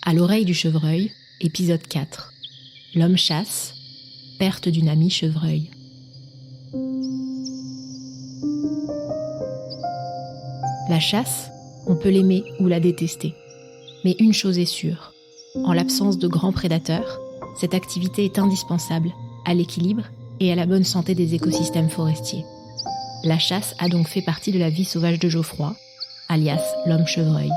À l'oreille du chevreuil, épisode 4. L'homme chasse, perte d'une amie chevreuil. La chasse, on peut l'aimer ou la détester. Mais une chose est sûre, en l'absence de grands prédateurs, cette activité est indispensable à l'équilibre et à la bonne santé des écosystèmes forestiers. La chasse a donc fait partie de la vie sauvage de Geoffroy, alias l'homme chevreuil.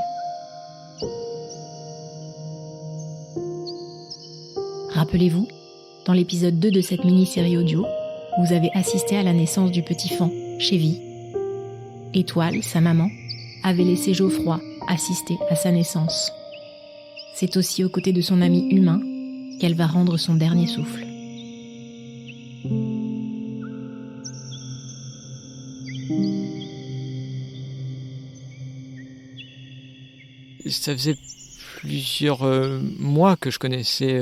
Rappelez-vous, dans l'épisode 2 de cette mini-série audio, vous avez assisté à la naissance du petit Fan, Chevy. Étoile, sa maman, avait laissé Geoffroy assister à sa naissance. C'est aussi aux côtés de son ami humain qu'elle va rendre son dernier souffle. Ça faisait plusieurs mois que je connaissais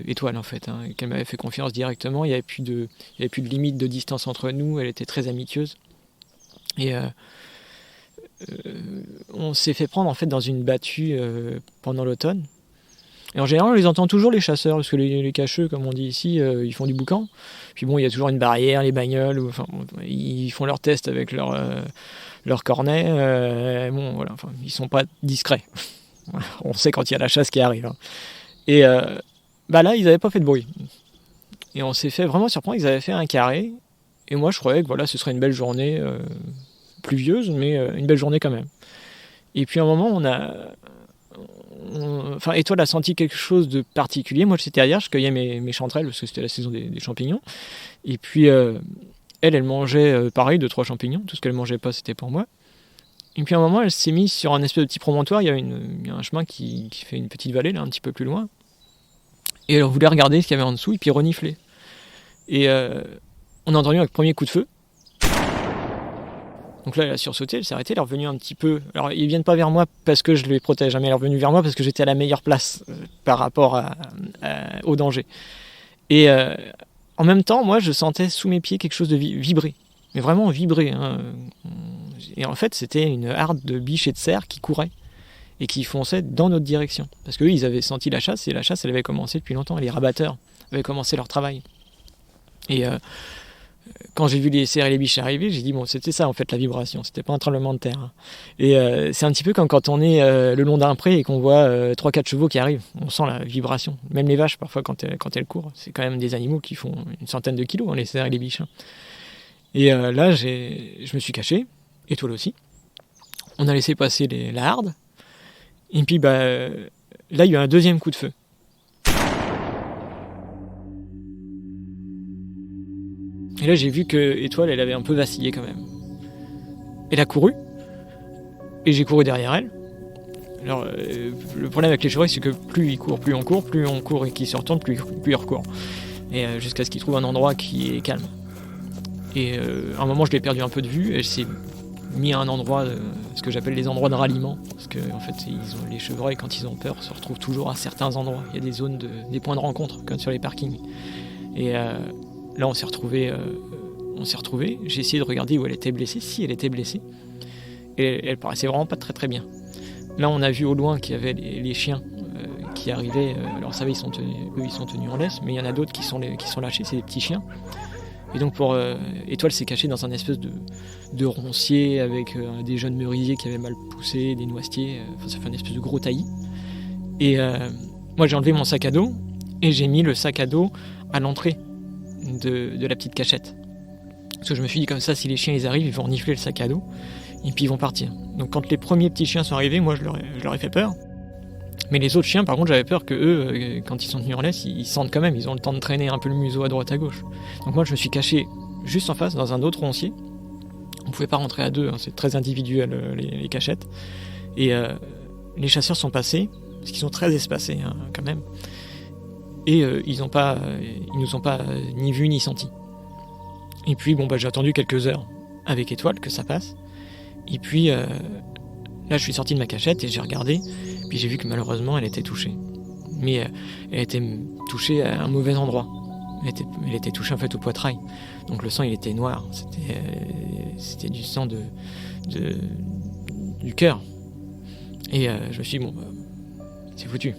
Étoile en fait, qu'elle m'avait fait confiance directement. Il n'y avait plus de limite de distance entre nous. Elle était très amicieuse et on s'est fait prendre en fait dans une battue pendant l'automne. Et en général, on les entend toujours les chasseurs parce que les cacheux, comme on dit ici, ils font du boucan. Puis bon, il y a toujours une barrière, les bagnoles, ils font leurs tests avec leur cornet. Voilà, ils sont pas discrets. On sait quand il y a la chasse qui arrive. Et là, ils n'avaient pas fait de bruit. Et on s'est fait vraiment surprendre. Ils avaient fait un carré. Et moi, je croyais que voilà, ce serait une belle journée pluvieuse, mais une belle journée quand même. Et puis à un moment, Étoile a senti quelque chose de particulier. Moi, j'étais derrière, je cueillais mes chanterelles parce que c'était la saison des champignons. Et puis, elle mangeait pareil, 2-3 champignons. Tout ce qu'elle mangeait pas, c'était pour moi. Et puis à un moment, elle s'est mise sur un espèce de petit promontoire. Il y a un chemin qui fait une petite vallée, là, un petit peu plus loin. Et elle voulait regarder ce qu'il y avait en dessous et puis renifler. Et on a entendu un premier coup de feu. Donc là, elle a sursauté, elle s'est arrêtée, elle est revenue un petit peu. Alors, ils viennent pas vers moi parce que je les protège, mais elle est revenue vers moi parce que j'étais à la meilleure place par rapport au danger. Et en même temps, moi, je sentais sous mes pieds quelque chose de vibrer. Mais vraiment vibrer. Et en fait, c'était une harde de biches et de cerfs qui couraient et qui fonçaient dans notre direction. Parce qu'eux, ils avaient senti la chasse, et la chasse, elle avait commencé depuis longtemps. Les rabatteurs avaient commencé leur travail. Et quand j'ai vu les cerfs et les biches arriver, j'ai dit, bon, c'était ça, en fait, la vibration. C'était pas un tremblement de terre. Et c'est un petit peu comme quand on est le long d'un pré et qu'on voit 3-4 chevaux qui arrivent. On sent la vibration. Même les vaches, parfois, quand elles courent, c'est quand même des animaux qui font une centaine de kilos, les cerfs et les biches. Et là, je me suis caché. Étoile aussi. On a laissé passer la harde. Et puis, là, il y a eu un deuxième coup de feu. Et là, j'ai vu que Étoile, elle avait un peu vacillé quand même. Elle a couru. Et j'ai couru derrière elle. Alors, le problème avec les chevreuils, c'est que plus ils courent, plus on court et qu'ils se retournent, plus ils recourent. Et jusqu'à ce qu'ils trouvent un endroit qui est calme. Et à un moment, je l'ai perdu un peu de vue. Elle s'est mis à un endroit, ce que j'appelle les endroits de ralliement. Parce que en fait, les chevreuils, quand ils ont peur, se retrouvent toujours à certains endroits. Il y a des zones, des points de rencontre, comme sur les parkings. Et là, on s'est retrouvés. J'ai essayé de regarder où elle était blessée, si elle était blessée. Et elle paraissait vraiment pas très très bien. Là, on a vu au loin qu'il y avait les chiens qui arrivaient. Alors, ça va, ils sont tenus en laisse, mais il y en a d'autres qui sont lâchés, c'est des petits chiens. Et donc, Étoile s'est cachée dans un espèce de roncier avec des jeunes merisiers qui avaient mal poussé, des noisetiers. Ça fait un espèce de gros taillis. Et moi, j'ai enlevé mon sac à dos et j'ai mis le sac à dos à l'entrée de la petite cachette. Parce que je me suis dit, comme ça, si les chiens ils arrivent, ils vont renifler le sac à dos et puis ils vont partir. Donc quand les premiers petits chiens sont arrivés, moi je leur ai fait peur. Mais les autres chiens, par contre, j'avais peur que eux, quand ils sont tenus en laisse, ils sentent quand même, ils ont le temps de traîner un peu le museau à droite à gauche. Donc moi je me suis caché juste en face, dans un autre roncier. On pouvait pas rentrer à deux, c'est très individuel les cachettes. Et les chasseurs sont passés, parce qu'ils sont très espacés quand même. Et ils nous ont pas ni vus ni sentis. Et puis j'ai attendu quelques heures avec Étoile que ça passe. Et puis là je suis sorti de ma cachette et j'ai regardé, puis j'ai vu que malheureusement elle était touchée. Mais elle était touchée à un mauvais endroit. Elle était touchée en fait au poitrail. Donc le sang il était noir. C'était du sang du cœur. Et je me suis dit c'est foutu.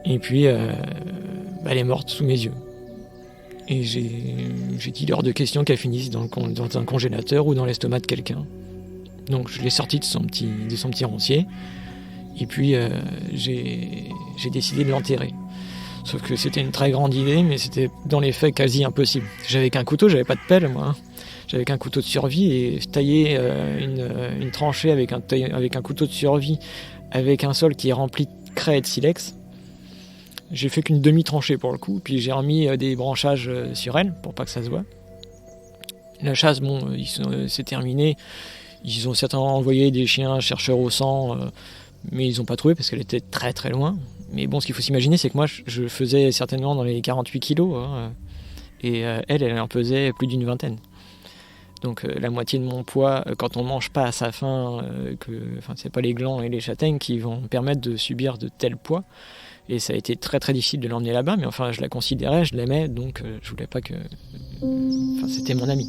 Et puis, elle est morte sous mes yeux. Et j'ai dit hors de question qu'elle finisse dans un congélateur ou dans l'estomac de quelqu'un. Donc je l'ai sortie de son petit roncier. Et puis j'ai décidé de l'enterrer. Sauf que c'était une très grande idée, mais c'était dans les faits quasi impossible. J'avais qu'un couteau, j'avais pas de pelle moi. J'avais qu'un couteau de survie et tailler une tranchée avec un couteau de survie avec un sol qui est rempli de craie et de silex. J'ai fait qu'une demi-tranchée pour le coup, puis j'ai remis des branchages sur elle pour pas que ça se voit. La chasse, c'est terminé. Ils ont certainement envoyé des chiens chercheurs au sang, mais ils n'ont pas trouvé parce qu'elle était très très loin. Mais bon, ce qu'il faut s'imaginer, c'est que moi, je faisais certainement dans les 48 kilos, et elle en pesait plus d'une vingtaine. Donc la moitié de mon poids, quand on mange pas à sa faim, c'est pas les glands et les châtaignes qui vont permettre de subir de tels poids. Et ça a été très très difficile de l'emmener là-bas, mais enfin je la considérais, je l'aimais, donc je voulais pas que... c'était mon ami.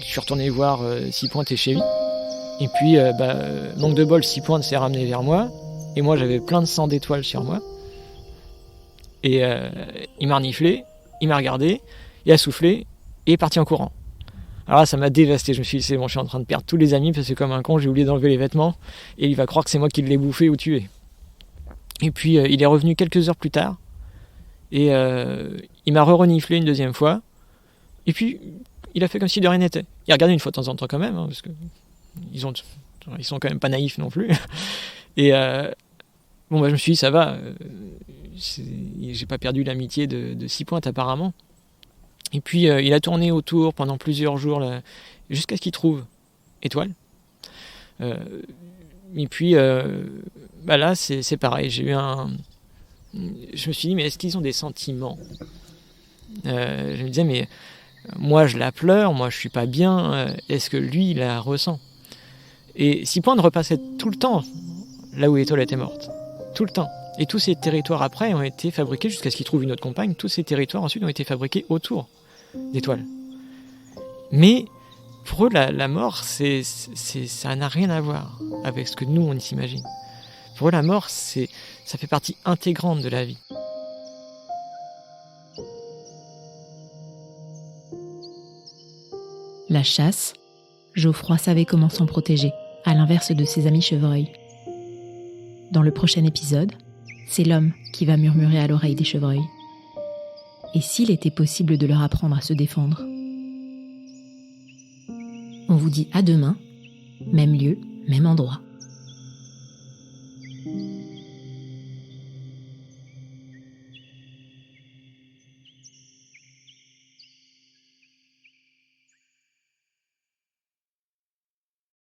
Je suis retourné voir Six Pointes et Chevy. Et puis, manque de bol, Six Pointes s'est ramené vers moi. Et moi, j'avais plein de sang d'étoiles sur moi. Et il m'a reniflé, il m'a regardé, il a soufflé et est parti en courant. Alors là, ça m'a dévasté. Je me suis dit, c'est bon, je suis en train de perdre tous les amis parce que comme un con, j'ai oublié d'enlever les vêtements. Et il va croire que c'est moi qui l'ai bouffé ou tué. Et puis, il est revenu quelques heures plus tard. Et il m'a reniflé une deuxième fois. Et puis, il a fait comme si de rien n'était. Il regardait une fois de temps en temps quand même, parce que ils sont quand même pas naïfs non plus. Et je me suis dit, ça va, j'ai pas perdu l'amitié de Six Pointes apparemment. Et puis il a tourné autour pendant plusieurs jours là, jusqu'à ce qu'il trouve Étoile. Et puis là c'est pareil, je me suis dit, mais est-ce qu'ils ont des sentiments? Je me disais, mais moi je la pleure, moi je suis pas bien, est-ce que lui il la ressent? Et Six Pointes repassait tout le temps là où Étoile était morte. Tout le temps. Et tous ces territoires après ont été fabriqués jusqu'à ce qu'il trouve une autre compagne. Tous ces territoires ensuite ont été fabriqués autour d'Étoile. Mais pour eux, la mort, ça n'a rien à voir avec ce que nous, on s'imagine. Pour eux, la mort, ça fait partie intégrante de la vie. La chasse, Geoffroy savait comment s'en protéger, à l'inverse de ses amis chevreuils. Dans le prochain épisode, c'est l'homme qui va murmurer à l'oreille des chevreuils. Et s'il était possible de leur apprendre à se défendre? On vous dit à demain, même lieu, même endroit.